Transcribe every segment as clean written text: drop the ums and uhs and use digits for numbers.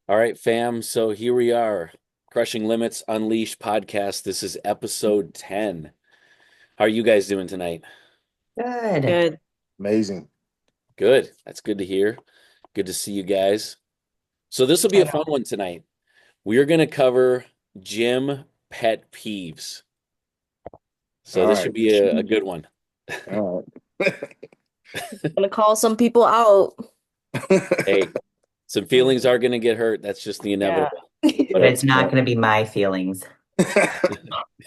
All right, fam. So here we are, Crushing Limits Unleashed podcast. This is episode 10. How are you guys doing tonight? Good. Good. Amazing. Good. That's good to hear. Good to see you guys. So this will be I a fun know. one tonight. We are going to cover gym pet peeves. So All this should right. be a good one. All right. Gonna call some people out. Hey, some feelings are going to get hurt. That's just the Yeah. inevitable. But But it's Yep. not Yep. going to be my feelings.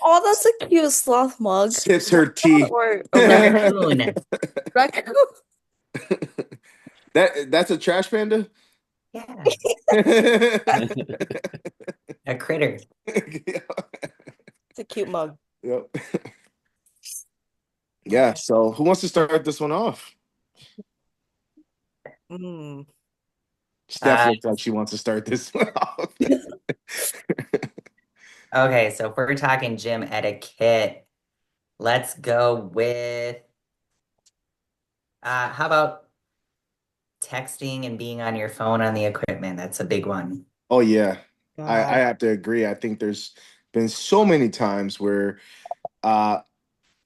Oh, that's a cute sloth mug. Sips Is that her tea. or a raccoon? Raccoon. Raccoon? That's a trash panda? Yeah, a critter. It's a cute mug. Yep. Yeah. Okay. So who wants to start this one off? Mm. Steph Uh, looks like she wants to start this one off. okay, so if we're talking gym etiquette, let's go with how about texting and being on your phone on the equipment? That's a big one. Oh yeah. I God. have to agree. I think there's been so many times where uh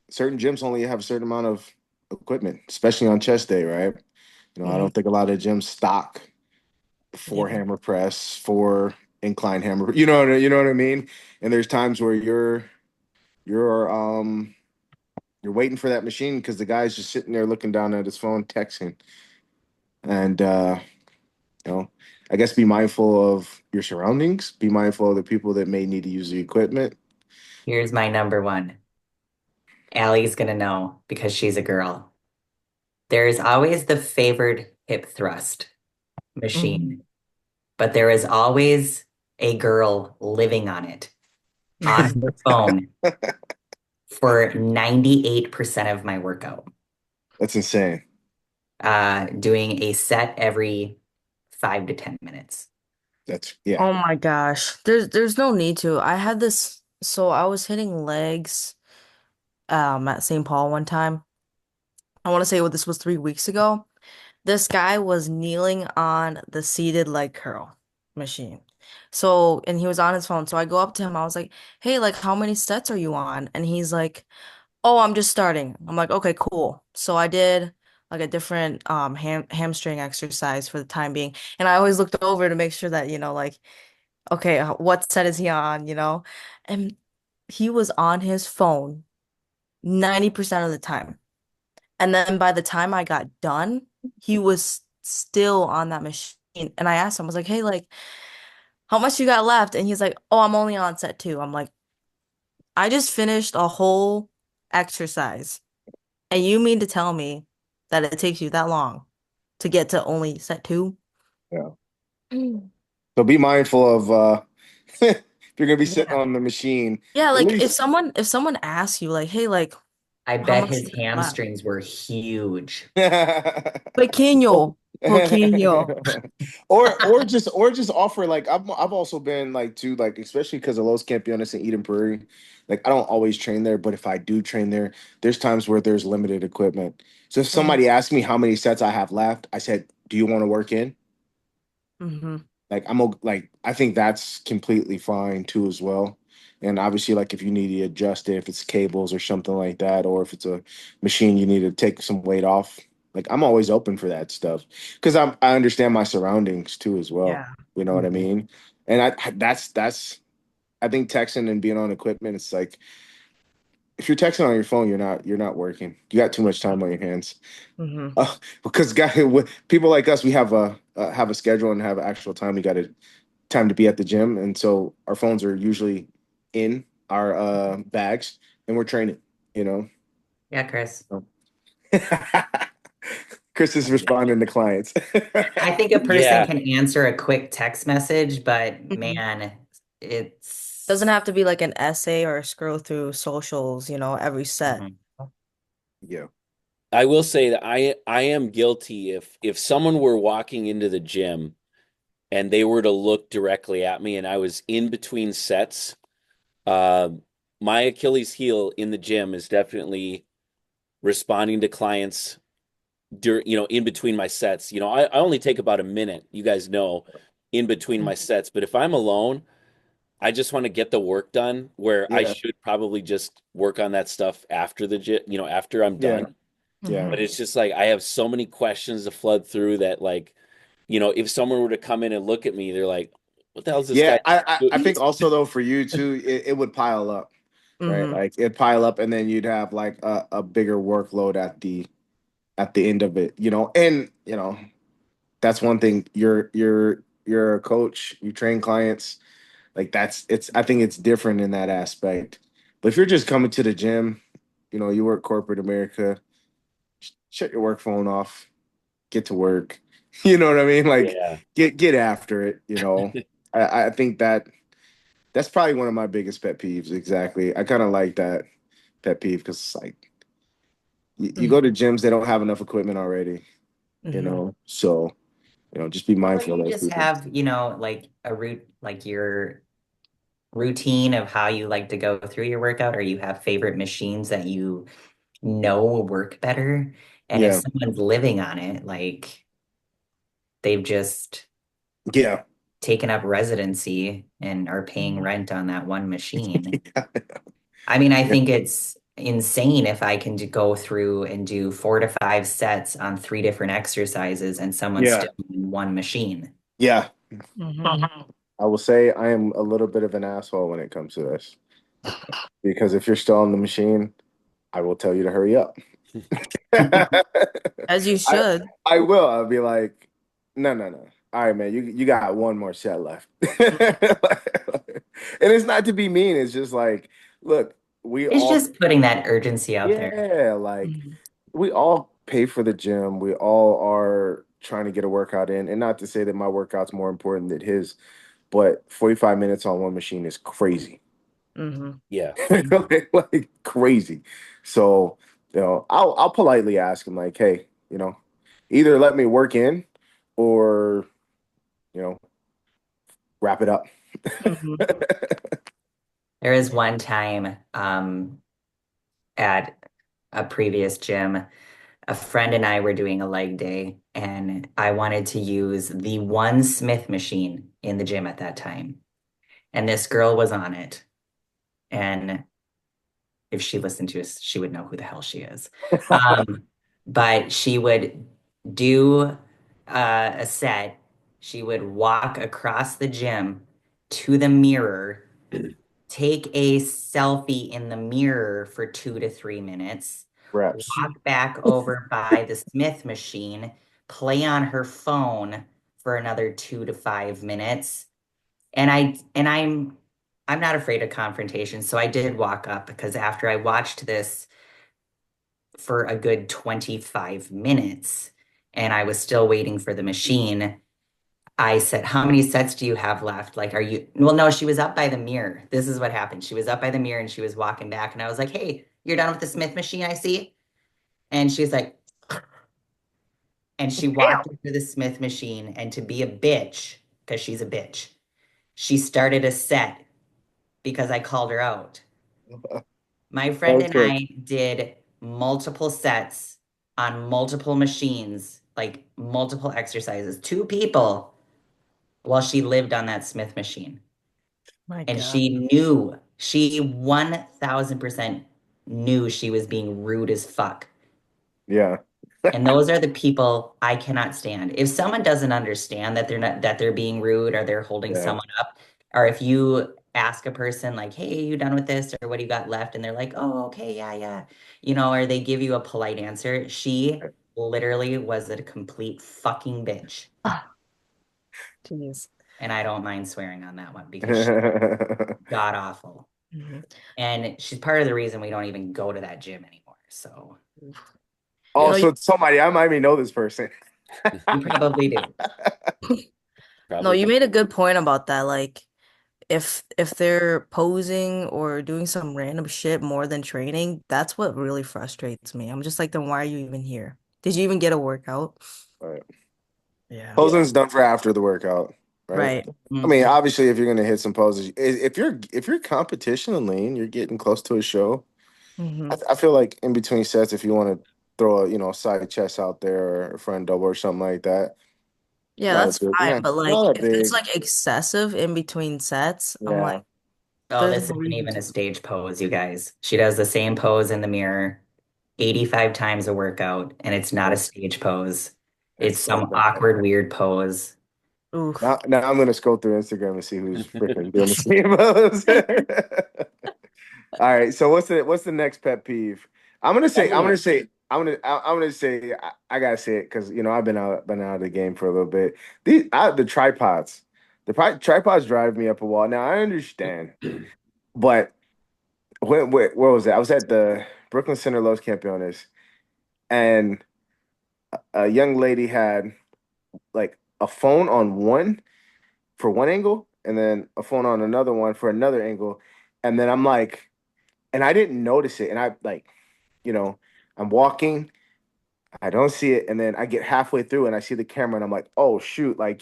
certain gyms only have a certain amount of equipment, especially on chest day, right? I Mhm. don't think a lot of gyms stock for Yeah. hammer press, for incline hammer. You know what I mean? And there's times where you're you're waiting for that machine because the guy's just sitting there looking down at his phone, texting. And you know, I guess be mindful of your surroundings, be mindful of the people that may need to use the equipment. Here's my number one. Allie's going to know because she's a girl. There's always the favored hip thrust Mhm. machine, but there is always a girl living on it on Mhm. her phone for 98% of my workout, That's insane. doing a set every 5 to 10 minutes. That's yeah. Oh my gosh. There's no need to. I had this, so I was hitting legs at St. Paul one time. I want to say this was 3 weeks ago. This guy was kneeling on the seated leg curl machine. So, and he was on his phone. So I go up to him. I was like, "Hey, like, how many sets are you on?" And he's like, "Oh, I'm just starting." I'm like, "Okay, cool." So I did like a different hamstring exercise for the time being. And I always looked over to make sure that, like, okay, what set is he on, And he was on his phone 90% of the time. And then by the time I got done, he was still on that machine. And I asked him, I was like, "Hey, like, how much you got left?" And he's like, "Oh, I'm only on set two." I'm like, "I just finished a whole exercise. And you mean to tell me that it takes you that long to get to only set two?" Yeah. Mm. So be mindful of if you're gonna be sitting Yeah. on the machine, Yeah, at like if least someone asks you like, "Hey, like, I how bet much his you got left?" hamstrings were huge. or Pequeño, pequeño. or just offer like I've also been like to like especially because the Los Campeones in Eden Prairie, like I don't always train there, but if I do train there, there's times where there's limited equipment. So if Mhm. somebody asks me how many sets I have left, I said, "Do you want to work in?" Mhm. Like like I think that's completely fine too as well. And obviously, like if you need to adjust it, if it's cables or something like that, or if it's a machine you need to take some weight off, like I'm always open for that stuff because I understand my surroundings too as well. Yeah. You know what I Mhm. mean? And that's I think texting and being on equipment, it's like if you're texting on your phone, you're not working. You got too much time on your hands. Mhm. Because people like us, we have a schedule and have actual time. We got to time to be at the gym, and so our phones are usually in our bags, and we're training. You know, Yeah, Chris. So- Chris is responding to clients. I think a person Yeah. can answer a quick text message, but Mhm. man, Doesn't it's have to be like an essay or scroll through socials, every set. Mhm. Yeah, I will say that I am guilty if someone were walking into the gym and they were to look directly at me and I was in between sets, uh, my Achilles heel in the gym is definitely responding to clients during, in between my sets. I only take about a minute, you guys know, in between my sets. But if I'm alone, I just want to get the work done where I Yeah, should probably just work on that stuff after the gym, after I'm yeah, done. yeah. But Hmm. it's just like I have so many questions to flood through that like, if someone were to come in and look at me, they're like, what the hell is this Yeah, guy I doing? think also though for you too, it would pile up, right? Hmm. Like it'd pile up, and then you'd have like a bigger workload at the end of it, and that's one thing. You're a coach, you train clients, like it's I think it's different in that aspect. But if you're just coming to the gym, you work corporate America, shut your work phone off, get to work. You know what I mean? Like Yeah. get after it. I think that's probably one of my biggest pet peeves. Exactly. I kind of like that pet peeve because it's like you go to Hmm. gyms, they don't have enough equipment already, Hmm. So, just be Or mindful you of those just people. have, like like your routine of how you like to go through your workout, or you have favorite machines that you know will work better. And if Yeah. someone's living on it, like they've just Yeah. taken up residency and are paying Hmm. rent on that one machine. I mean, I Yeah. think it's insane if I can go through and do 4 to 5 sets on 3 different exercises and someone's Yeah. still in one machine. Yeah. Hmm. Mhm. I will say I am a little bit of an asshole when it comes to this because if you're still on the machine, I will tell you to hurry up. As you I should. I will. I'll be like, no, no, no. All right, man, you got one more set left. And it's not to be mean. It's just like, look, we It's all, just putting that urgency out there. yeah, like Mhm. we all pay for the gym. We all are trying to get a workout in. And not to say that my workout's more important than his, but 45 minutes on one machine is crazy. Hmm. Yeah. Like crazy. So, I'll politely ask him like, hey, either let me work in or, you know, wrap it up. Hmm. There is one time at a previous gym, a friend and I were doing a leg day, and I wanted to use the one Smith machine in the gym at that time. And this girl was on it. And if she listened to us, she would know who the hell she is. Um, but she would do a set. She would walk across the gym to the mirror, take a selfie in the mirror for 2 to 3 minutes, Reps. walk back over by the Smith machine, play on her phone for another 2 to 5 minutes. And I'm not afraid of confrontation, so I did walk up because after I watched this for a good 25 minutes and I was still waiting for the machine, I said, "How many sets do you have left? Like, are you?" Well, no, she was up by the mirror. This is what happened. She was up by the mirror and she was walking back, and I was like, "Hey, you're done with the Smith machine, I see." And she's like, and she walked into the Smith machine, and to be a bitch, because she's a bitch, she started a set because I called her out. My friend and Okay. I did multiple sets on multiple machines, like multiple exercises, 2 people, while she lived on that Smith machine. My And God. she 1000% knew she was being rude as fuck. Yeah. And those are the people I cannot stand. If someone doesn't understand that they're being rude or they're holding Yeah. someone up, or if you ask a person like, "Hey, you done with this?" or "What do you got left?" and they're like, "Oh, okay, yeah, yeah." Or they give you a polite answer. She literally was a complete fucking bitch. Ah, jeez. And I don't mind swearing on that one because she god awful. Mhm. And she's part of the reason we don't even go to that gym anymore. So You Oh, know, yeah, you, so somebody I might even know this person. you probably do. no, Probably. you made a good point about that. Like, if they're posing or doing some random shit more than training, that's what really frustrates me. I'm just like, then why are you even here? Did you even get a workout? Right. Yeah. Yeah. Posing's done for after the workout, right? Right. I mean, Mhm. obviously, if you're gonna hit some poses, if you're competition lean, you're getting close to a show. Hmm. I feel like in between sets, if you want to throw a side chest out there or a front double or something like that, Yeah, Not a that's big, fine. yeah, But like, not a if it's big, like excessive in between sets, I'm like, yeah. Oh, there's this no isn't reason even a to. stage pose, you guys. She does the same pose in the mirror 85 times a workout, and it's not a Yeah, stage pose. It's that's so some bad. awkward, weird pose. Oof. Now I'm gonna scroll through Instagram and see who's freaking doing the same pose. All right, so what's the next pet peeve? I'm gonna I'm gonna say I gotta say it because been out of the game for a little bit. The tripods, tripods drive me up a wall. Now I understand, but where was it? I was at the Brooklyn Center Los Campeones, and a young lady had like a phone on one for one angle, and then a phone on another one for another angle, and then I'm like, and I didn't notice it, and I like, you know, I'm walking, I don't see it, and then I get halfway through and I see the camera, and I'm like, oh shoot, like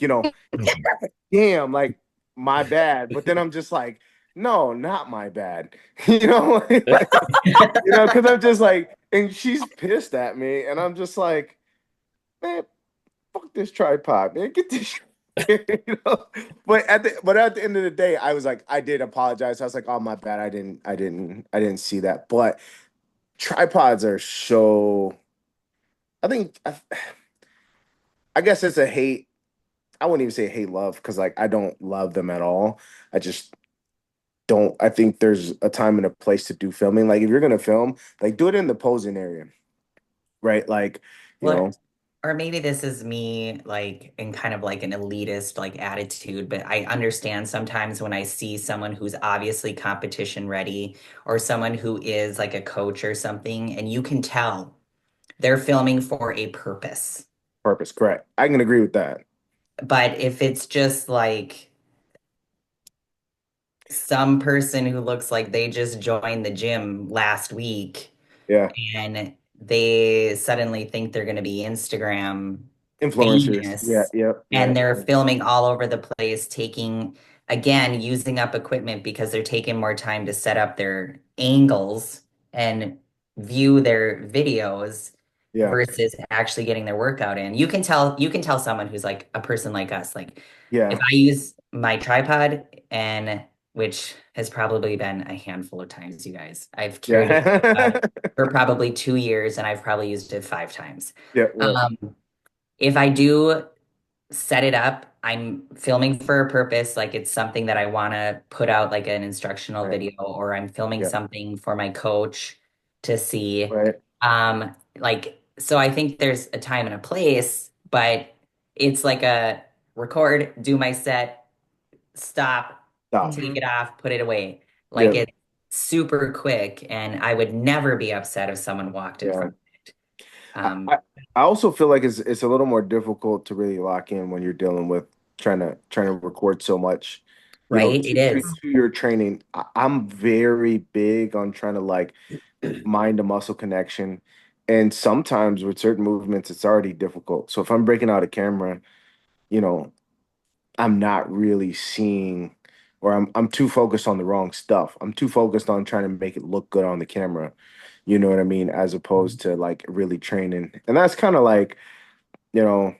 damn, like my bad. But then I'm just like, no, not my bad, like, because I'm just like, and she's pissed at me, and I'm just like, man, fuck this tripod, man. Get this shit. But at the end of the day, I was like, I did apologize. I was like, oh my bad. I didn't see that. But tripods are so I guess it's a hate. I wouldn't even say hate love because like I don't love them at all. I just don't I think there's a time and a place to do filming. Like if you're gonna film, like do it in the posing area, right? Like, you Well, know, or maybe this is me like in kind of like an elitist like attitude, but I understand sometimes when I see someone who's obviously competition ready or someone who is like a coach or something, and you can tell they're filming for a purpose. purpose, correct. I can agree with that. But if it's just like some person who looks like they just joined the gym last week Yeah. and they suddenly think they're going to be Instagram Influencers. Yeah, famous yep, and yep. they're filming all over the place, taking, again, using up equipment because they're taking more time to set up their angles and view their videos Yeah. versus actually getting their workout in. You can tell someone who's like a person like us, like if Yeah. I use my tripod and which has probably been a handful of times, you guys. I've carried a tripod Yeah. for probably 2 years and I've probably used it 5 times. Yeah, yeah. Um, if I do set it up, I'm filming for a purpose, like it's something that I want to put out like an instructional Right. video, or I'm filming Yeah. something for my coach to see. Right. Like, so I think there's a time and a place, but it's like a record, do my set, stop, Stop. take it Hmm. off, put it away. Like Yeah. it's super quick, and I would never be upset if someone walked in Yeah. front of it. I, I Um, I also feel like it's a little more difficult to really lock in when you're dealing with trying to record so much, right? It is. to your training. I'm very big on trying to like mind to muscle connection. And sometimes with certain movements, it's already difficult. So if I'm breaking out a camera, you know, I'm not really seeing, or I'm too focused on the wrong stuff. I'm too focused on trying to make it look good on the camera. You know what I mean? As opposed to like really training. And that's kind of like, you know,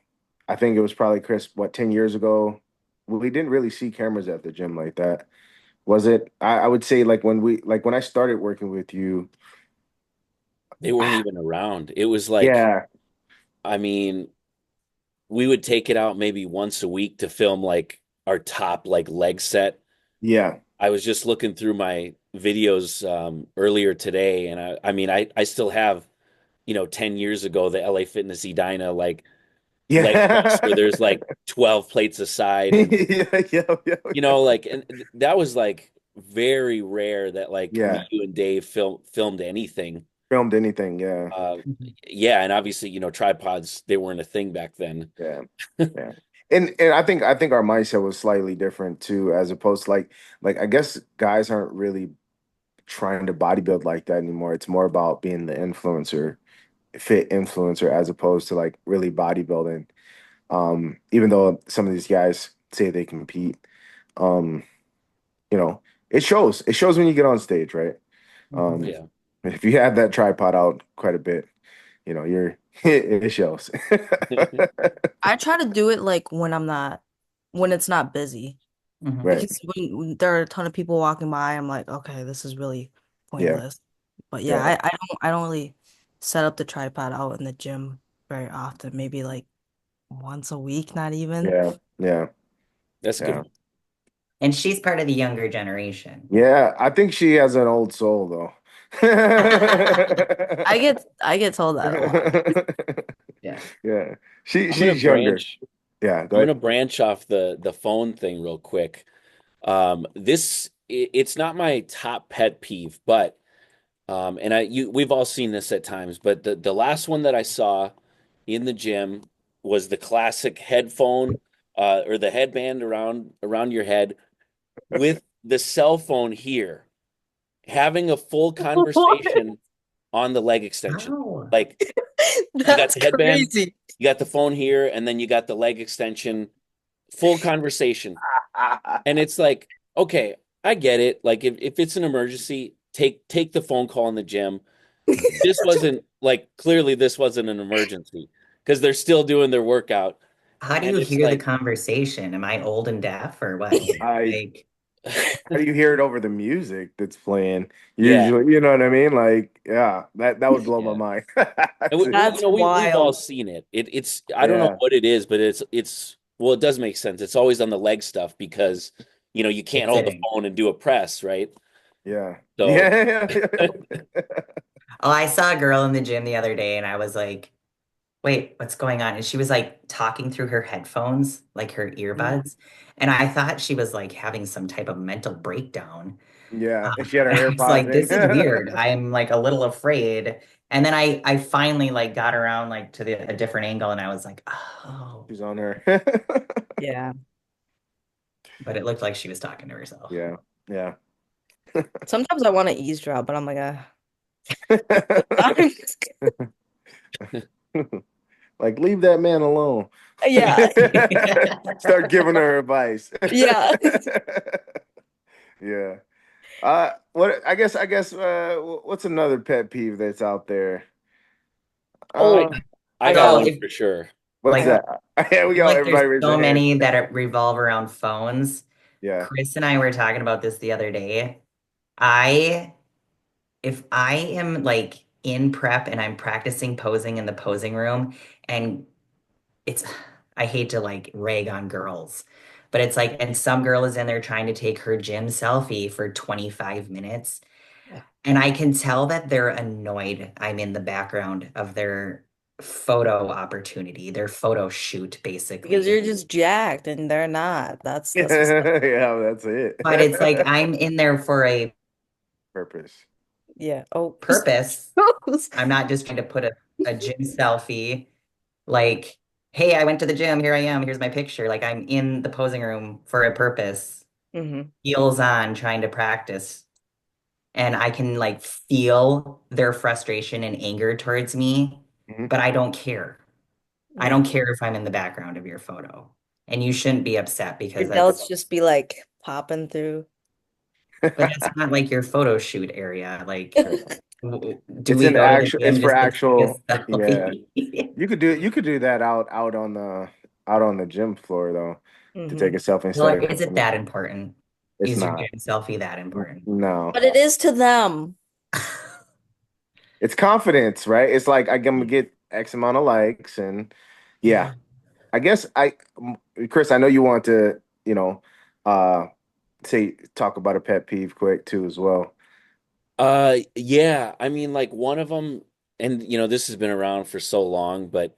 I think it was probably Chris, what, 10 years ago? We didn't really see cameras at the gym like that. Was it? I would say like when I started working with you, they weren't even around. It was like, yeah, I mean, we would take it out maybe once a week to film like our top like leg set. yeah, I was just looking through my videos earlier today, and I mean, I still have, 10 years ago, the LA Fitness Edina like leg press where yeah. there's like 12 plates aside, and Yeah, yeah, yeah, yeah. that was like very rare that like me, Yeah, you, and Dave filmed anything. filmed anything, yeah. Uh, yeah, and obviously, tripods, they weren't a thing back then. Yeah. Yeah. And I think our mindset was slightly different too, as opposed to like I guess guys aren't really trying to bodybuild like that anymore. It's more about being the influencer, fit influencer, as opposed to like really bodybuilding. Even though some of these guys say they compete, um, you know, it shows. It shows when you get on stage, right? Mhm. Um, Yeah. if you have that tripod out quite a bit. you're it shows. I try to do it like when it's not busy. Mhm. Right. Because when there are a ton of people walking by, I'm like, okay, this is really Yeah. pointless. But yeah, Yeah. I don't really set up the tripod out in the gym very often. Maybe like once a week, not even. Yeah. Yeah. That's Yeah. good. And she's part of the younger generation. Yeah. I think she has an old soul though. I get told that a lot. Yeah. Yeah. I'm gonna She's younger. branch. Yeah, go I'm ahead. gonna branch off the phone thing real quick. It's not my top pet peeve, but and we've all seen this at times, but the last one that I saw in the gym was the classic headphone or the headband around your head with the cell phone here, having a full What? conversation on the leg extension. Oh, Like you got That's the headband, crazy. you got the phone here, and then you got the leg extension, full conversation. And it's like, okay, I get it. Like if it's an emergency, take the phone call in the gym. This wasn't like clearly this wasn't an emergency because they're still doing their workout. how do And you it's hear the like, conversation? Am I old and deaf or what? I Like, How do you hear it over the music that's playing? yeah, Usually, you know what I mean? Like, yeah, that would blow my yeah. mind. And That's it. That's we've all wild. seen it. It's I don't know Yeah, what it is, but it's well, it does make sense. It's always on the leg stuff because you can't it's hold the sitting. phone and do a press, right? yeah, So yeah, Oh, I saw a girl in the gym the other day and I was like, wait, what's going on? And she was like talking through her headphones, like her Mm. earbuds. And I thought she was like having some type of mental breakdown. yeah. And she had her I was AirPods like, in. this is weird. I'm like a little afraid. And then I finally like got around like to a different angle and I was like, oh, She's on her. Yeah. but it looked like she was talking to herself. Yeah, yeah. Sometimes I want to eavesdrop, but I'm like, sometimes. Like, leave that man alone. Yeah. Start giving her advice. Yeah. Yeah. What's another pet peeve that's out there? I Oh, Um, I I got got Oh, one one. if for sure. what's like Yeah. that? Yeah, we feel got like there's everybody raise so their hand. many that revolve around phones. Yeah. Chris and I were talking about this the other day. I, if I am like in prep and I'm practicing posing in the posing room, and it's, I hate to like rag on girls, but it's like, and some girl is in there trying to take her gym selfie for 25 minutes. And I can tell that they're annoyed I'm in the background of their photo opportunity, their photo shoot, Because basically. you're just jacked and they're not. That's what's up. Yeah, that's it. But it's like I'm in there for a Purpose. Yeah. Oh. purpose. I'm not just trying to put a gym selfie like, hey, I went to the gym, here I am, here's my picture. Like I'm in the posing room for a purpose, Hmm. heels on, trying to practice. And I can like feel their frustration and anger towards me, Mhm. but I don't care. I Yeah. don't care if I'm in the background of your photo. And you shouldn't be upset Your because belts that's, just be like popping through. but that's not like your photo shoot area. Like, do It's we an go to the actual. It's gym for just to take a actual. Yeah, selfie? you could do that out on the gym floor though, to take Hmm. a selfie Well, instead of is it that important? it's Is your not. gym selfie that important? No, But it is to them. it's confidence, right? It's like I'm gonna get X amount of likes, and yeah, Yeah. I guess Chris, I know you want to, uh, say talk about a pet peeve quick too as well. Yeah, I mean like one of them, and this has been around for so long, but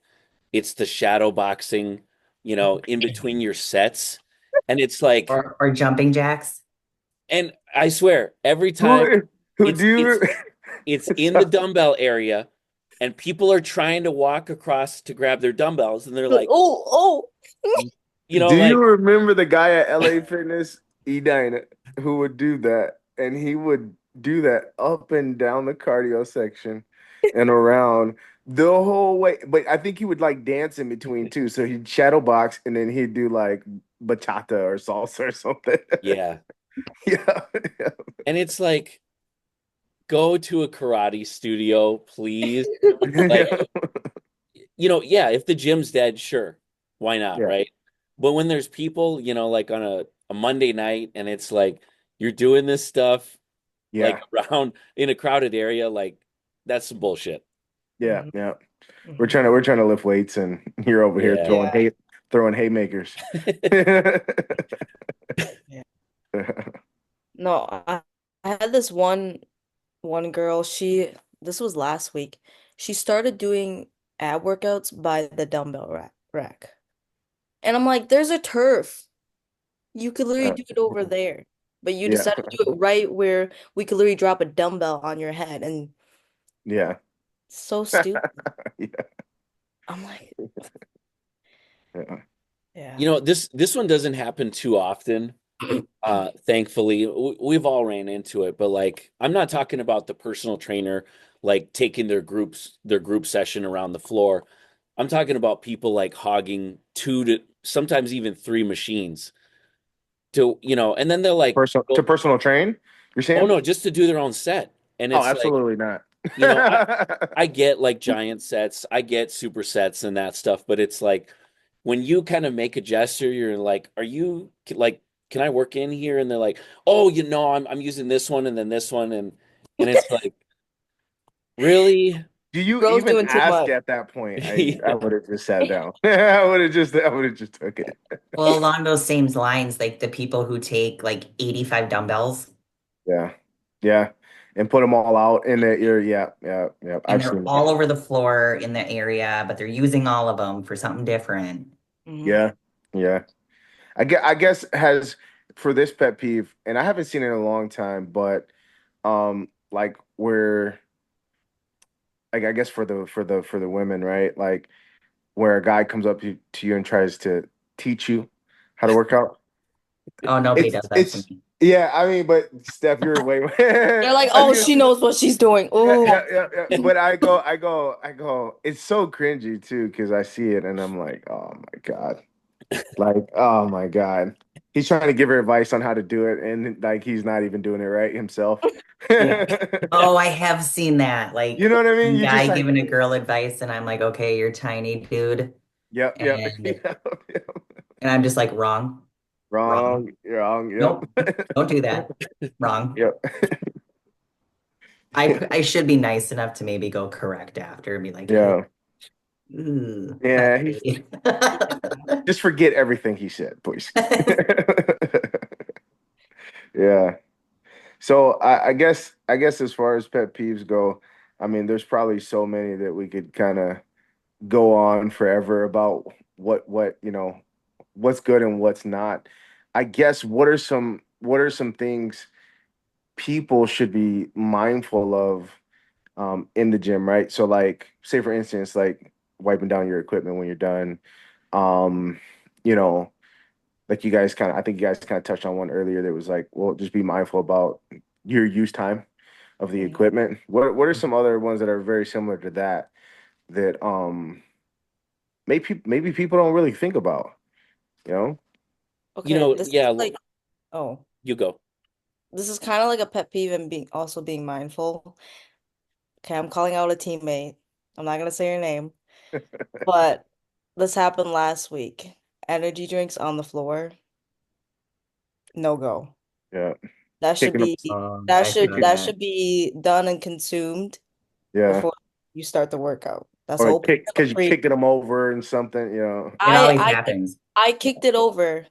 it's the shadow boxing, in between your sets. And it's like, Or jumping jacks. and I swear, every time Who who it's do it's it's in the dumbbell area and people are trying to walk across to grab their dumbbells and they're like, Oh, do you like, remember the guy at LA Fitness, Edina, who would do that? And he would do that up and down the cardio section and around the whole way. But I think he would like dance in between too. So he'd shadow box and then he'd do like bachata or salsa or something. yeah. Yeah. And it's like, go to a karate studio, please. Like, yeah, if the gym's dead, sure. Why not, Yeah, right? But when there's people, like on a Monday night and it's like you're doing this stuff like yeah, around in a crowded area, like that's some bullshit. yeah, Mhm, yeah. mhm. We're trying to lift weights, and you're over here Yeah. Yeah, throwing haymakers. yeah. No, I had this one girl, this was last week. She started doing ab workouts by the dumbbell rack. And I'm like, there's a turf. You could literally Uh, do it over there. But you yeah, decided to do it right where we could literally drop a dumbbell on your head and yeah, so stupid. yeah, I'm like, yeah. yeah. This one doesn't happen too often. Thankfully, we've all ran into it, but like I'm not talking about the personal trainer like taking their group session around the floor. I'm talking about people like hogging two to sometimes even three machines and then they're like, Personal go, to personal train, you're oh saying? no, just to do their own set. And Oh, it's like, absolutely not. you know, I I get like giant sets, I get super sets and that stuff, but it's like when you kind of make a gesture, you're like, are you like, can I work in here? And they're like, oh, I'm using this one and then this one and it's like, really? Do you Girls even doing too ask much. at that point? I Yeah. would have just sat down. I would have just took it. Well, along those same lines, like the people who take like 85 dumbbells Yeah, yeah, and put them all out in the ear. Yeah, yeah, yeah. and I've they're seen all that. over the floor in the area, but they're using all of them for something different. Mhm. Yeah, yeah. I guess has for this pet peeve, and I haven't seen it in a long time, but like where like I guess for the women, right? Like where a guy comes up to you and tries to teach you how to work out. Oh, nobody does that to It's me. yeah, I mean, but Steph, you're way They're like, I was oh, gonna she say, knows what she's doing. yeah, Ooh. yeah, yeah, yeah. But I go, it's so cringy too, because I see it and I'm like, oh my God. Like, oh my God. He's trying to give her advice on how to do it, and like he's not even doing it right himself. Yeah. Oh, I have seen that. You Like know what I mean? You guy just like, giving a girl advice, and I'm like, okay, you're tiny, dude. yep, yep, And yep, yep. and I'm just like, wrong, wrong. Wrong, wrong, Nope, yep. don't do that. Wrong. Yep. I should be nice enough to maybe go correct after and be like, hey, Yeah. Yeah, he's buddy. just forget everything he said, please. Yeah. So I guess as far as pet peeves go, I mean, there's probably so many that we could kind of go on forever about what's good and what's not. I guess what are some things people should be mindful of in the gym, right? So like say for instance, like wiping down your equipment when you're done. Um, you know, like I think you guys kind of touched on one earlier that was like, well, just be mindful about your use time of the Mhm. equipment. What are some other ones that are very similar to that that maybe people don't really think about, you know? Okay, this is Yeah, like, oh, you go. this is kind of like a pet peeve and being mindful. Okay, I'm calling out a teammate. I'm not gonna say her name, but this happened last week. Energy drinks on the floor, no go. Yeah. That should Kicking them, be I saw kicking, that that. should be done and consumed yeah. before you start the workout. That's Or open kick for because you're free. kicking them over and something, It I always I happens. I kicked it over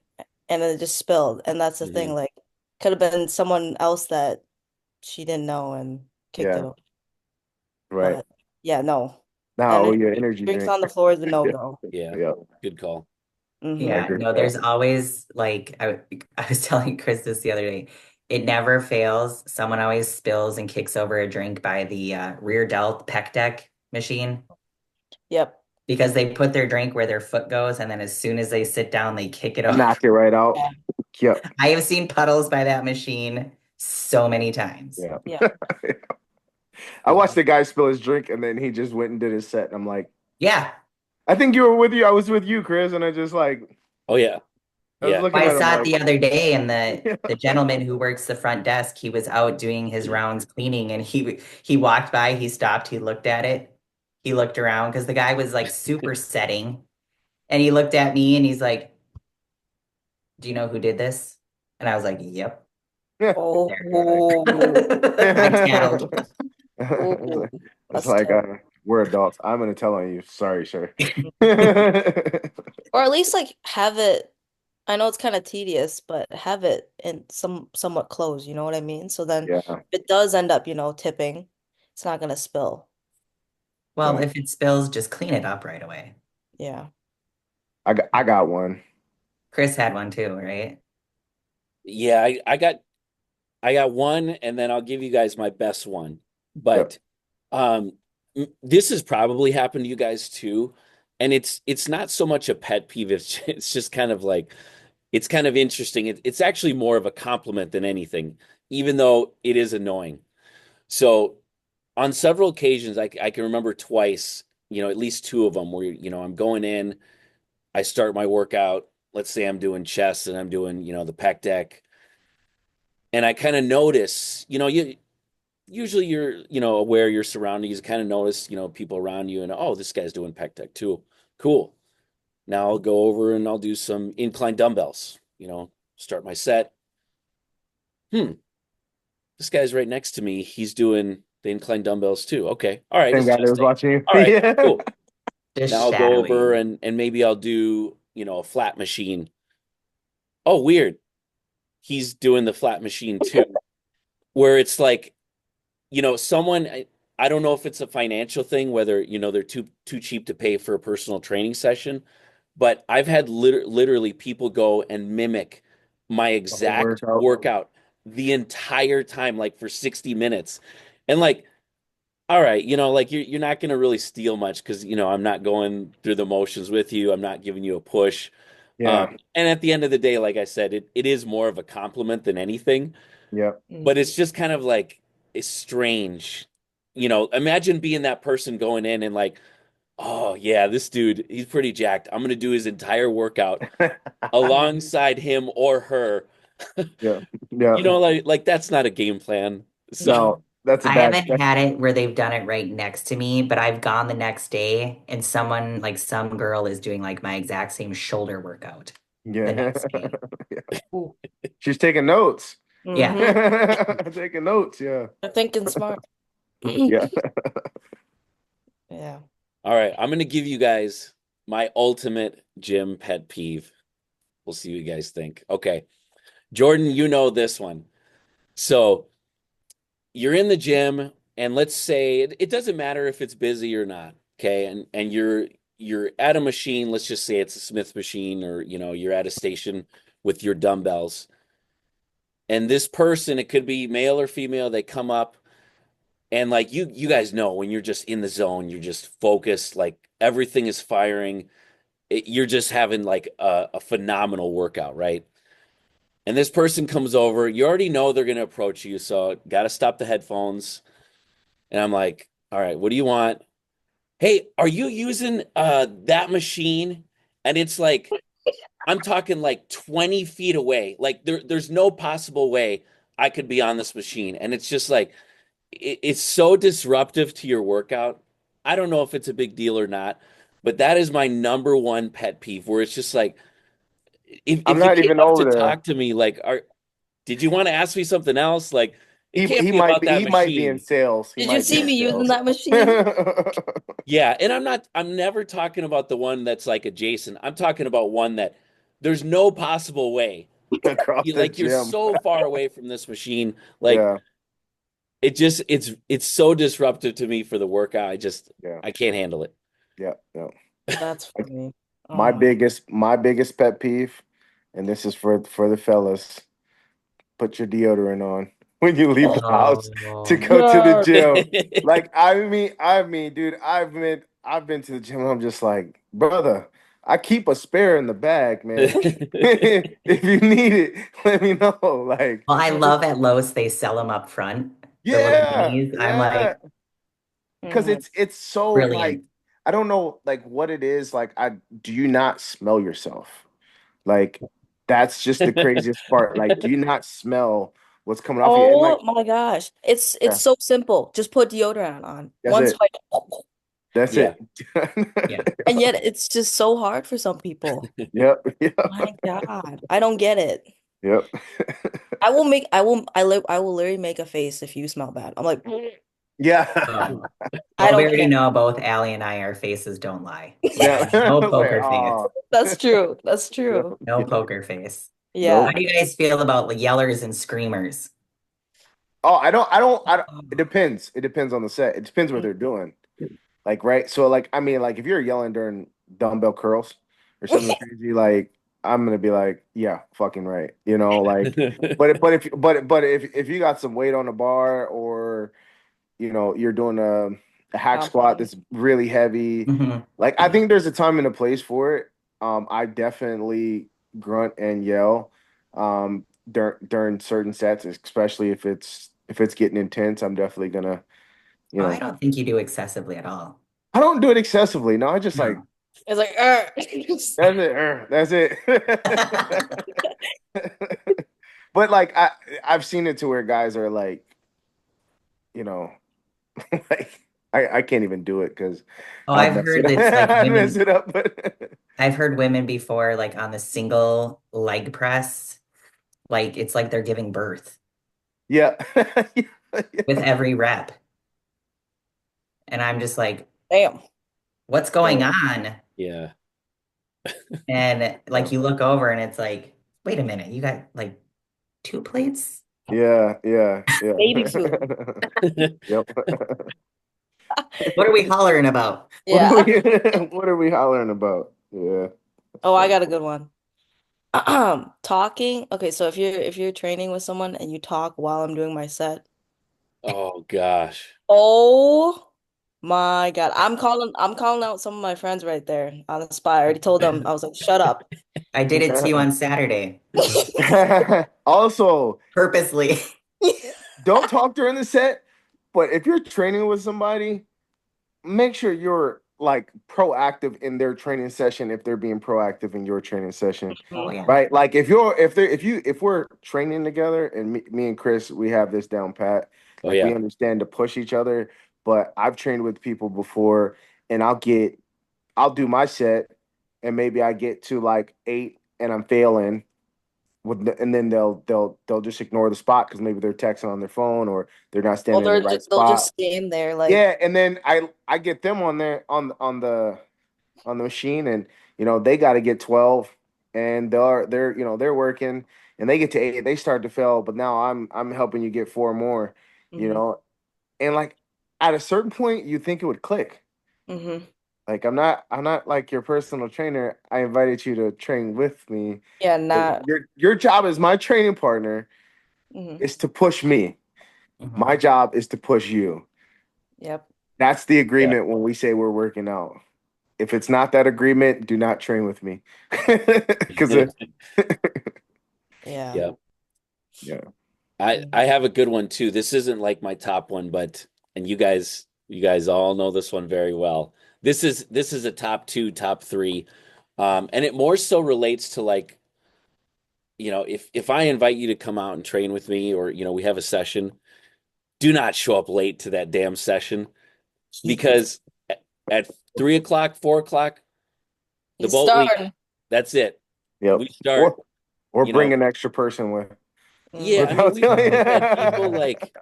and it just spilled, and that's the thing. Mhm. Like, could have been someone else that she didn't know and kicked it Yeah, over. right. But yeah, no. Now, oh Energy yeah, energy drinks drink. on the floor is a Yeah, no-go. Yeah. yeah, Good call. I Mm-hmm. Yeah, agree with no, that. there's always like I was telling Chris this the other day. It never fails. Someone always spills and kicks over a drink by the rear delt pec deck machine Yep. because they put their drink where their foot goes, and then as soon as they sit down, they kick it I over. knock it right out. Yeah. Yep, I have seen puddles by that machine so many times. yeah. Yeah. I watched the guy spill his drink and then he just went and did his set. And I'm like, Yeah. I think you were with you. I was with you, Chris, and I just like, Oh yeah. I was Yeah. looking I at him saw it like, the other day, and the gentleman who works the front desk, he was out doing his rounds cleaning, and he walked by, he stopped, he looked at it, he looked around because the guy was like supersetting, and he looked at me and he's like, "Do you know who did this?" And I was like, "Yep." There. Oh, I tattled. it's oh, like, it's that's like, terrible. we're adults. I'm gonna tell on you. Sorry, sir. Or at least like have it. I know it's kind of tedious, but have it in somewhat close, you know what I mean? So then Yeah, if it does end up, tipping, it's not gonna spill. Well, yeah. if it spills, just clean it up right away. Yeah. I got one. Chris had one too, right? Yeah, I got one, and then I'll give you guys my best one. Yep. But this has probably happened to you guys too, and it's not so much a pet peeve. It's just kind of like it's kind of interesting. It's actually more of a compliment than anything, even though it is annoying. So on several occasions, I can remember twice, at least two of them where I'm going in, I start my workout. Let's say I'm doing chest and I'm doing the pec deck, and I kind of notice, you usually you're aware of your surroundings, you kind of notice people around you, and oh, this guy's doing pec deck too, cool. Now I'll go over and I'll do some incline dumbbells, start my set. Hmm, this guy's right next to me, he's doing the incline dumbbells too. Okay, all right, Same it's guy that chest was day. watching you. All right, Yeah. cool. Just Now I'll go over shadowing. and maybe I'll do a flat machine. Oh, weird, he's doing the flat machine too, where it's like someone, I don't know if it's a financial thing, whether they're too cheap to pay for a personal training session, but I've had literally people go and mimic my The whole exact workout. workout the entire time, like for 60 minutes. And like, all right, like you're not going to really steal much because I'm not going through the motions with you. I'm not giving you a push. Yeah. And at the end of the day, like I said, it is more of a compliment than anything, Yep. but it's just kind of like it's strange. Imagine being that person going in and like, oh yeah, this dude, he's pretty jacked. I'm gonna do his entire workout alongside him or her. Yeah. Yeah. Like that's not a game plan. So No, that's a I bad. haven't had it where they've done it right next to me, but I've gone the next day and someone, like some girl, is doing like my exact same shoulder workout the Yeah. next day. Ooh. She's taking notes. Yeah. Mm-hmm. Taking notes. Yeah. They're thinking smart. Yeah. Yeah. all right, I'm gonna give you guys my ultimate gym pet peeve. We'll see what you guys think. Okay, Jordan, you know this one. So you're in the gym, and let's say it doesn't matter if it's busy or not, okay? And you're at a machine, let's just say it's a Smith machine, or you're at a station with your dumbbells. And this person, it could be male or female, they come up, and like you guys know when you're just in the zone, you're just focused, like everything is firing. You're just having like a phenomenal workout, right? And this person comes over, you already know they're going to approach you, so got to stop the headphones. And I'm like, all right, what do you want? Hey, are you using that machine? And it's like, I'm talking like 20 feet away. Like there's no possible way I could be on this machine. And it's just like it's so disruptive to your workout. I don't know if it's a big deal or not, but that is my number one pet peeve where it's just like I'm if you not came even up to over there. talk to me, like, did you want to ask me something else? Like, it He can't he be might about be that he might be in machine. sales. He Did you might be see in me using sales. that machine? Yeah, and I'm never talking about the one that's like adjacent. I'm talking about one that there's no possible way. Across the You're gym. so far away from this machine. Like Yeah. it's so disruptive to me for the workout. Yeah. I can't handle it. Yeah. Yeah. That's Like funny. Oh my my. biggest pet peeve, and this is for the fellas. Put your deodorant on when you leave the house to Oh, go to the Yeah. gym. Like I mean, dude, I've been to the gym. I'm just like, brother, I keep a spare in the bag, man. If you need it, let me know. Like, well, I just love at Lowe's they sell them up front, the little yeah, minis. I'm yeah. like, Because Hmm. it's so like brilliant. I don't know like what it is. Like, I do you not smell yourself? Like, That's just the craziest part. Like, do you not smell what's coming off you? And like, Oh my gosh. It's yeah, so simple. Just put deodorant on. that's One it. swipe. That's Yeah. it. Yeah. And yet it's just so hard for some people. Yep. Yep. My God. I don't get it. Yep. I will literally make a face if you smell bad. I'm like, Yeah. Oh. I Well, we don't already care. know both Allie and I, our faces don't lie. We Yeah. have no Like, poker face. oh, That's true. That's yep. true. No Yep. poker face. How Yeah. Nope. do you guys feel about like, yellers and screamers? Oh, I don't, it depends. It depends on the set. It depends what they're doing. Like, right? So, like, I mean, like, if you're yelling during dumbbell curls or something crazy, like, I'm gonna be like, yeah, fucking right. Like, but if you got some weight on the bar, or you're doing a hack squat Compound. that's really heavy, Hmm. like, I think there's a time and a place for it. I definitely grunt and yell during certain sets, especially if it's getting intense. I'm definitely gonna, you Oh, I know, don't think you do excessively at all. I don't do it excessively. No, I just like, No. It's like, that's it. That's it. But like, I've seen it to where guys are like, you know, like, I can't even do it because Oh, I'd I've mess it heard up. it's like I'd mess women. it up. But I've heard women before, like on the single leg press, like it's like they're giving birth yeah. with every rep. And I'm just like, damn. what's going Yeah. on? Yeah. And Yeah. like you look over and it's like, wait a minute, you got like two plates? Yeah. Yeah. Yeah. Baby food. Yep. What are we hollering about? What are Yeah. we what are we hollering about? Yeah. That's Oh, I funny. got a good one. Talking. Okay, so if you're training with someone and you talk while I'm doing my set, Oh gosh. oh my God. I'm calling out some of my friends right there on the spot. I already told them. I was like, shut up. I did it to you on Saturday, Also, purposely. don't talk during the set, but if you're training with somebody, make sure you're like proactive in their training session if they're being proactive in your training session. Oh Mhm. yeah. Right? Like, if we're training together, and me and Chris, we have this down pat. Oh Like, we yeah. understand to push each other, but I've trained with people before, and I'll do my set, and maybe I get to like 8 and I'm failing and then they'll just ignore the spot because maybe they're texting on their phone, or they're not Well, standing in the right they'll just spot. stand there like, Yeah, and then I get them on there on the machine, and they got to get 12, and they're working, and they get to 8, they start to fail, but now I'm helping you get 4 more, you hmm know, and like, at a certain point you think it would click. hmm Like, I'm not like your personal trainer. I invited you to train with me. Yeah, But not. your job as my training partner hmm is to push me. Mhm. My job is to push you. Yep. That's the Yeah. agreement when we say we're working out. If it's not that agreement, do not train with me. Because Yeah. Yeah. yeah. I have a good one too. This isn't like my top one, but and you guys all know this one very well. This is a top two, top three. And it more so relates to like, if I invite you to come out and train with me, or we have a session, do not show up late to that damn session, because at 3 o'clock, 4 o'clock, the You boat leaves. start. That's it. Yep. We start, Or you know, bring an extra person with. yeah, I hmm mean, Without telling we've had people you. like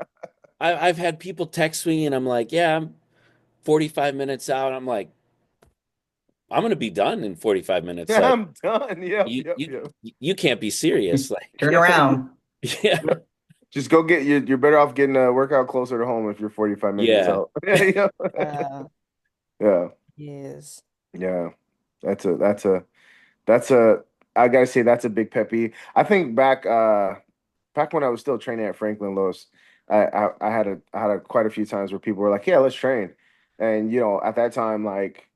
I've had people text me and I'm like, yeah, I'm 45 minutes out. I'm like, I'm gonna be done in 45 minutes. Like, I'm done. Yep. you Yep. you Yep. you can't be serious. Like, Turn around. yeah, Yep. Just go get you. You're better off getting a workout closer to home if you're 45 minutes yeah, out. Yeah. Yeah. Yes. Yeah. That's a I gotta say, that's a big pet peeve. I think back when I was still training at Franklin Lewis, I had quite a few times where people were like, "Yeah, let's train," and at that time, like,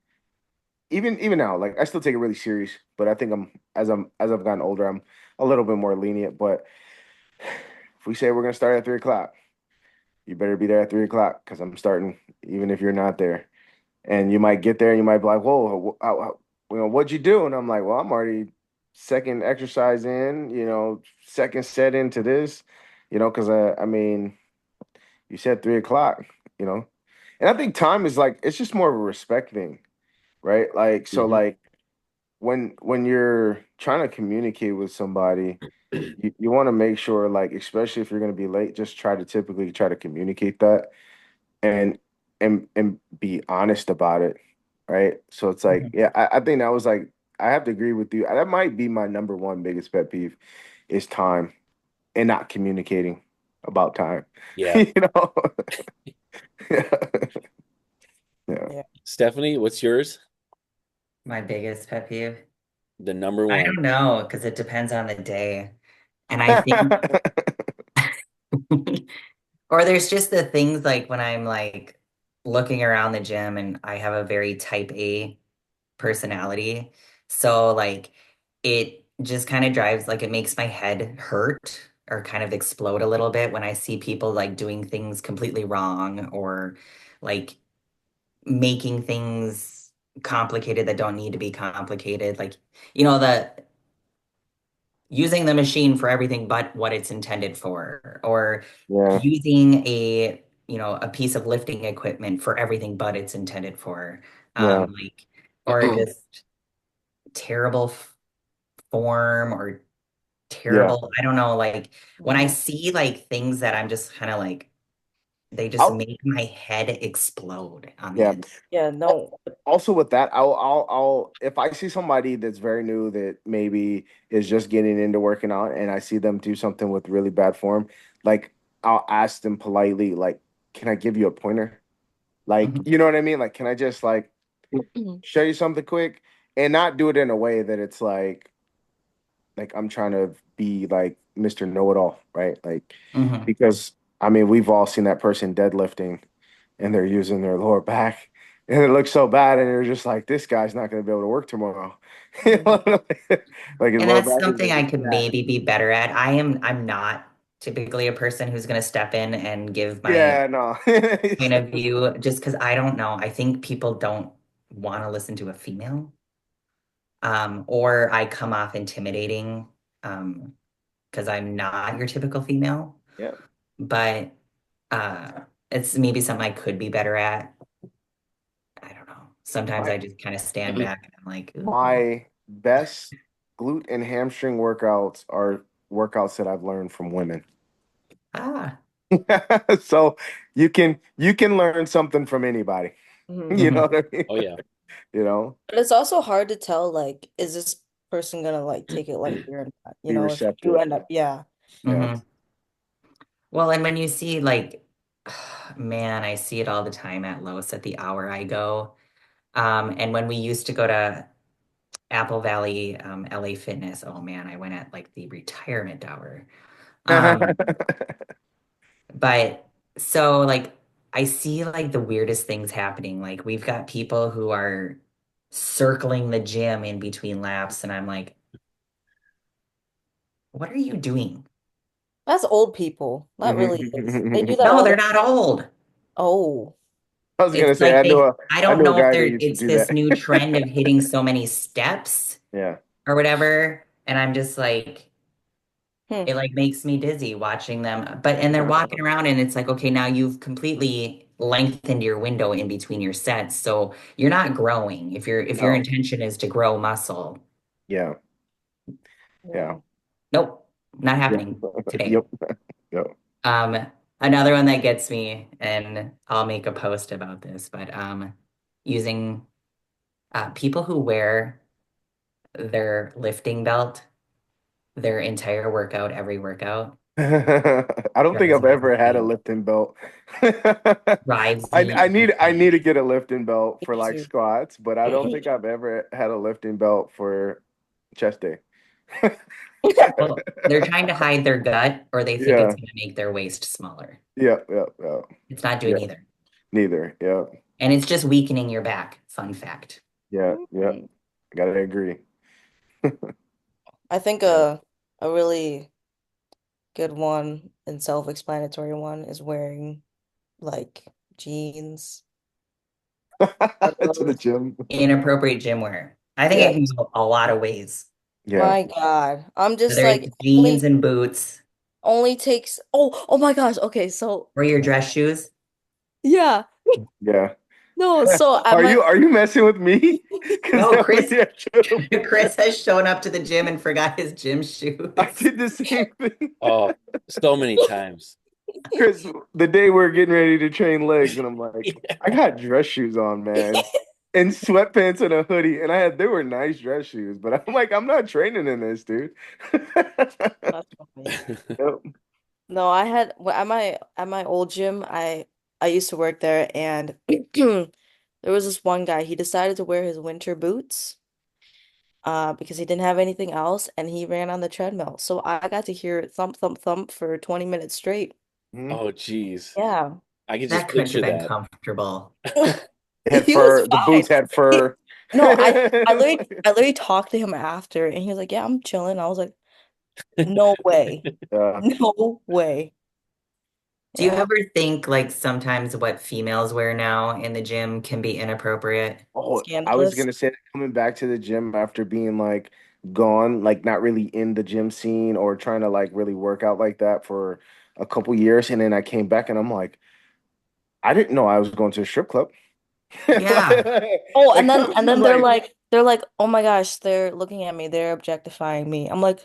even now, like, I still take it really serious, but I think as I've gotten older, I'm a little bit more lenient. But if we say we're gonna start at 3 o'clock, you better be there at 3 o'clock because I'm starting, even if you're not there. And you might get there and you might be like, "Whoa, what'd you do?" And I'm like, "Well, I'm already second exercise in, second set into this, because I mean, you said 3 o'clock, you know, and I think time is like it's just more of a respect thing, right? Like so, Hmm. like when you're trying to communicate with somebody, you want to make sure, like, especially if you're going to be late, just typically try to communicate that and and be honest about it, right? So it's like, Mhm. yeah, I think that was like I have to agree with you. That might be my number one biggest pet peeve is time and not communicating about time. Yeah. You know? Yeah. Yeah. Yeah. Stephanie, what's yours? My biggest pet peeve. The number I one. don't know, because it depends on the day. And I think, or there's just the things like when I'm like looking around the gym and I have a very type A personality. So like it just kind of drives like it makes my head hurt or kind of explode a little bit when I see people like doing things completely wrong or like making things complicated that don't need to be complicated. Like, the using the machine for everything but what it's intended for, or Yeah. using a piece of lifting equipment for everything but it's intended for. Yeah. Like, or just terrible form or Yeah. terrible, I don't know, like when I Mhm. see like things that I'm just kind of like they just I'll, make my head explode on the yeah. inside. Yeah, no. Also with that, if I see somebody that's very new that maybe is just getting into working out and I see them do something with really bad form, like I'll ask them politely, like, can I give you a pointer? Like, Mhm. you know what I mean? Like, can I just like show you something quick and not do it in a way that it's like I'm trying to be like Mr. Know-it-all, right? Like, Mhm. because I mean, we've all seen that person deadlifting and they're using their lower back and it looks so bad and you're just like, this guy's not going to be able to work tomorrow. You know, Mhm. like his And lower that's back is something going I to be could bad. maybe be better at. I'm not typically a person who's going to step in and give my Yeah, no. point of view just because I don't know. I think people don't want to listen to a female. Or I come off intimidating, because I'm not your typical female. Yeah. But it's maybe something I could be better at. I don't know. Sometimes My I just kind of stand back and I'm like, ooh, my best glute and hamstring workouts are workouts that I've learned from women. ah. So you can learn something from anybody. Mhm. You know Hmm. what I mean? Oh yeah. You know, But it's also hard to tell, like, is this person gonna like take it lightly or not? be If you do receptive. end up, yeah. Yeah. Hmm. Well, and when you see like, man, I see it all the time at Lowe's at the hour I go. And when we used to go to Apple Valley, LA Fitness, oh man, I went at like the retirement hour. Um, but so like I see like the weirdest things happening. Like we've got people who are circling the gym in between laps, and I'm like, what are you doing? That's old people, not really kids. They do that No, all the they're not time. old. Oh. I was It's gonna say like they, I I don't knew a know if guy that there used to it's do this that. new trend of hitting so many steps Yeah. or whatever. And I'm just like, Hmm. it like makes me dizzy watching them. But and they're walking around and it's like, okay, now you've completely lengthened your window in between your sets. So you're not growing. If your No. intention is to grow muscle, Yeah. Yeah. Yeah. nope, not Yep. happening today. Yep. Yep. Um, Another one that gets me, and I'll make a post about this, but using people who wear their lifting belt their entire workout, every workout, I don't think drives I've me ever had a crazy. lifting belt. Drives I me I need I need to insane. get a lifting belt for Me like too. squats, but I don't think I've ever had a lifting belt for chest day. Well, they're trying to hide their gut, or they think it's Yeah. going to make their waist smaller. Yeah. Yeah. Yeah. It's not doing Yeah. either. Neither. Yeah. And it's just weakening your back. Fun fact. Yeah. Yeah. Mhm. Gotta agree. I think Yeah. a really good one and self-explanatory one is wearing like jeans or To the those. gym. Inappropriate gym wear. I think Yeah. it can go a lot of ways. Yeah. My God. I'm just Whether like it's jeans only and boots only takes oh my gosh. Okay, so or your dress shoes. yeah. Yeah. No, so at my Are you messing with me? Because No, that would Chris, be a joke. Chris has shown up to the gym and forgot his gym I shoes. did the same thing. Oh, so many times. Chris, the day we're getting ready to train legs, and I'm like, Yeah. I got dress shoes on, man, and sweatpants and a hoodie, and they were nice dress shoes, but I'm like, I'm not training in this, dude. That's funny. Yep. No, I had at my old gym, I used to work there and there was this one guy, he decided to wear his winter boots because he didn't have anything else and he ran on the treadmill. So I got to hear it thump thump thump for 20 minutes straight. Mhm. Oh, geez. Yeah. I can just That couldn't have picture been that. comfortable. It had He was fur. The fine. boots had fur. No, I literally talked to him after and he was like, "Yeah, I'm chilling." I was like, "No way. Yeah. No way." Do you Yeah. ever think like sometimes what females wear now in the gym can be inappropriate? Oh, I was Scandalous. gonna say that coming back to the gym after being like gone, like not really in the gym scene or trying to like really work out like that for a couple years, and then I came back and I'm like, I didn't know I was going to a strip club. Yeah. Oh, Like I was and just then like, they're like, "Oh my gosh, they're looking at me. They're objectifying me." I'm like,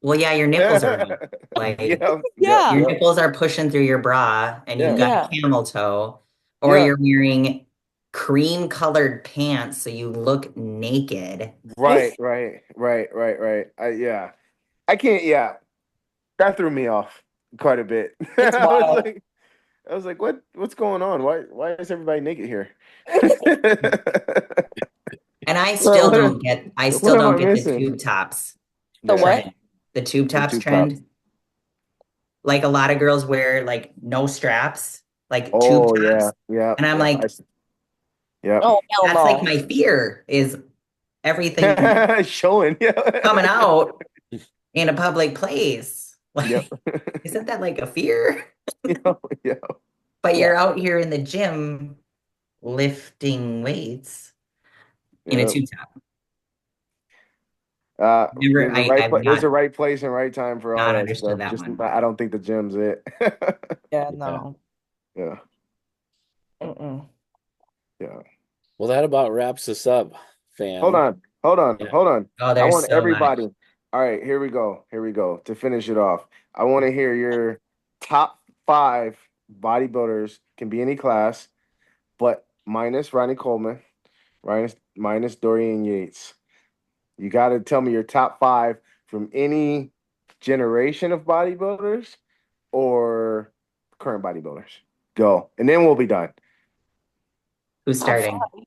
Well, yeah, your nipples are out. Like yeah, yeah, your "Yeah. yeah, nipples are pushing through your bra and you've yeah, got a Yeah. camel toe, or yeah. you're wearing cream colored pants so you look naked. Right, right, right, right, right. Yeah, I can't. Yeah, that threw me off quite a bit. It's wild." I was like, what's going on? Why is everybody naked here? And What, I what still am don't I get the missing? tube tops The Yeah, what? trend. The tube the tops tube tops. trend. Like a lot of girls wear like no straps, like tube Oh tops. yeah, yeah, And I'm yeah. like, Yep. Oh, hell that's like no. my fear is everything Showing. Yeah. coming out in a public place. Yep. Like, isn't that like a fear? Yeah, yeah, But yeah, you're out here in the gym lifting weights in a yeah. tube top. Never, There's a right I've there's a not right place and right time for all not that understood stuff. that Just one. I don't think the gym's it. Yeah, Yeah. no. Yeah, Mm-mm. yeah. Well, that about wraps us up, Hold fam. on, hold on, Yeah. hold on. Oh, I there's want so much. everybody. All right, here we go. Here we go. To finish it off, I want to hear your top five bodybuilders. Can be any class, but minus Ronnie Coleman, minus Dorian Yates. You got to tell me your top five from any generation of bodybuilders or current bodybuilders. Go, and then we'll be done. Who's Top starting? five.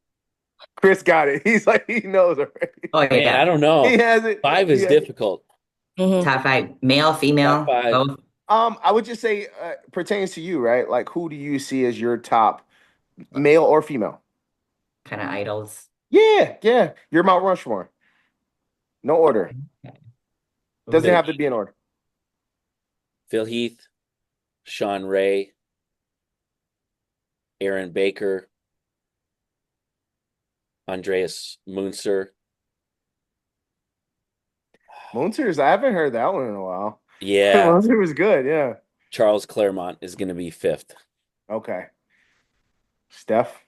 Chris got it. He's like he knows already. Oh, Man, I yeah. don't He know. has it. Five He is has it. difficult. Hmm. Top five, male, Top female, five. both I would just say pertains to you, right? Like, who do you see as your top, male or female? kind of idols. Yeah, yeah. Your Mount Rushmore. No order. Okay. Doesn't Phil Ooh. have to be in order. Phil Heath, Sean Ray, Aaron Baker, Andreas Munzer. Moonsers, I haven't heard that one in a while. Yeah, Moonser was good. Yeah. Charles Claremont is going to be fifth. Okay. Steph,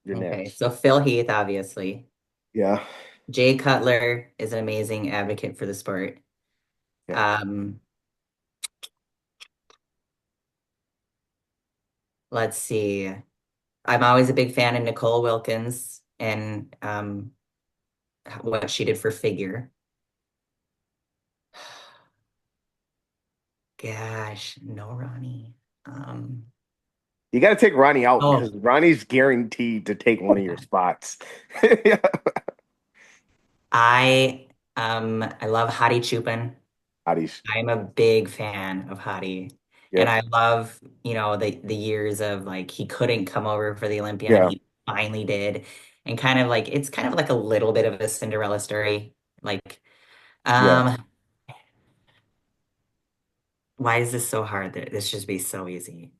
you're Okay, next. so Phil Heath, obviously. Yeah. Jay Cutler is an amazing advocate for the sport. Yeah. Um, let's see. I'm always a big fan of Nicole Wilkins and what she did for figure. Gosh, no Ronnie. Um, You got to take Ronnie out oh, because Ronnie's guaranteed to take one of your spots. Yeah. I love Hadi Chupin. Hotties. I'm a big fan of Hadi. And Yep. I love, the years of like he couldn't come over for the Olympia and Yeah. he finally did. And kind of like it's kind of like a little bit of a Cinderella story. Like, Yeah. um, why is this so hard? This should be so easy.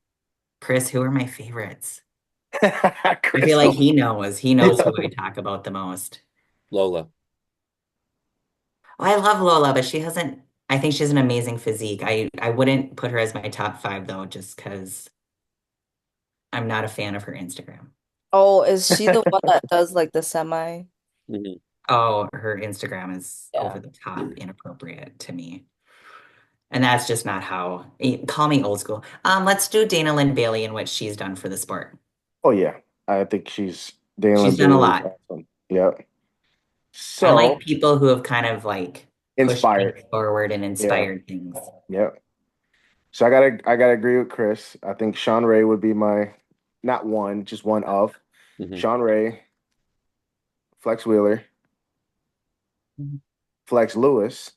Chris, who are my favorites? I feel like Crystal. he knows. He knows Yeah. who I talk about the most. Lola. I love Lola, but she hasn't, I think she has an amazing physique. I wouldn't put her as my top five though, just because I'm not a fan of her Instagram. Oh, is she the one that does like the semi? Mhm. Oh, her Instagram is Yeah. over the top inappropriate to me. And that's just not how, call me old school. Let's do Dana Lynn Bailey and what she's done for the sport. Oh yeah, I think she's Dalen She's done a Bailey is lot. awesome. Yep. I like So people who have kind of like pushed inspired. things forward and Yeah. inspired things. Yep. So I gotta agree with Chris. I think Sean Ray would be my not one, just one of Mhm. Sean Ray, Flex Wheeler, Mhm. Flex Lewis.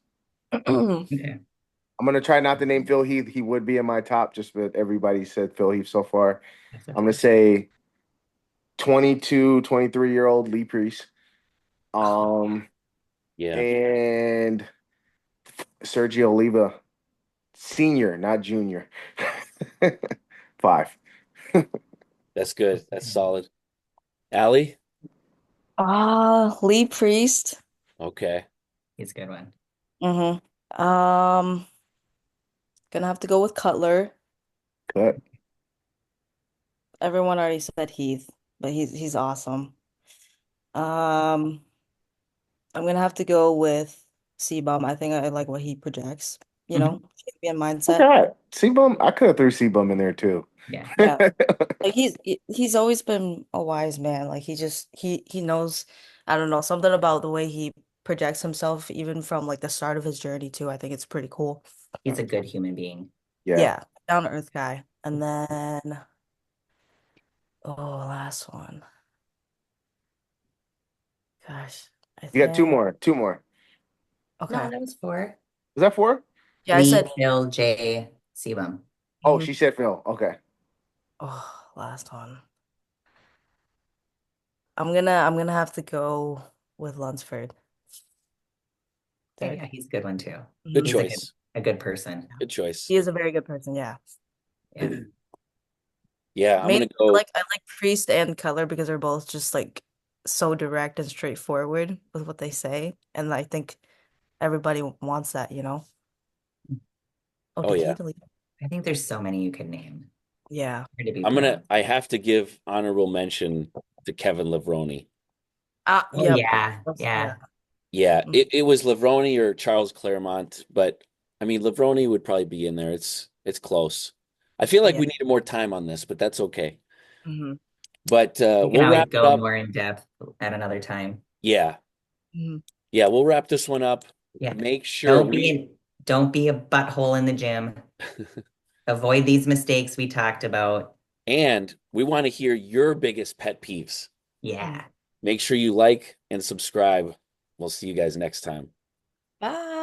Okay. I'm gonna try not to name Phil Heath. He would be in my top, just but everybody said Phil Heath so far. That's I'm gonna okay. say 22, 23-year-old Lee Priest. Oh, Um, Yeah, and Sergio Oliva, senior, not junior. Five. that's good. That's solid. Allie? Lee Priest. Okay. he's a good one. Mm-hmm. Gonna have to go with Cutler. Cut. Everyone already said Heath, but he's awesome. Um, I'm gonna have to go with C-Bum. I think I like what he projects, Mhm. champion mindset. Okay. C-Bum, I could have threw C-Bum in there too. Yeah. Yeah. Like he's always been a wise man. Like he knows, I don't know, something about the way he projects himself, even from like the start of his journey too. I think it's pretty cool. He's a good human being. Yeah. Yeah, down to earth guy. And then last one. Gosh, I You got two think more. Two more. No, okay. that was four. Is that four? Yeah, I Lee, said Phil, Jay, Sebum. Oh, mhm. she said Phil. Okay. Last one. I'm gonna have to go with Lunsford. Okay, Third. yeah, he's a good one too. Good Hmm. He's choice. a good person. Good choice. He is a very good person, yeah. Yeah. Yeah, I'm Mainly gonna go. I like Priest and Color because they're both just like so direct and straightforward with what they say. And I think everybody wants that. Oh, Oh did he yeah. delete? I think there's so many you could name. Yeah. Hard to be proud. I have to give honorable mention to Kevin Levroni. Oh Yep. yeah, Yeah. yeah. Yeah, Mm, it was Levroni or Charles Claremont, but I mean Levroni would probably be in there. It's close. I feel like yeah. we needed more time on this, but that's okay. Hmm. But We can we'll always wrap it go up. more in depth at another time. Yeah. Hmm. Yeah, we'll wrap this one up. Yeah. Make sure Don't we be don't be a butthole in the gym. Avoid these mistakes we talked about. and we want to hear your biggest pet peeves. Hmm. Yeah. Make sure you like and subscribe. We'll see you guys next time. Bye.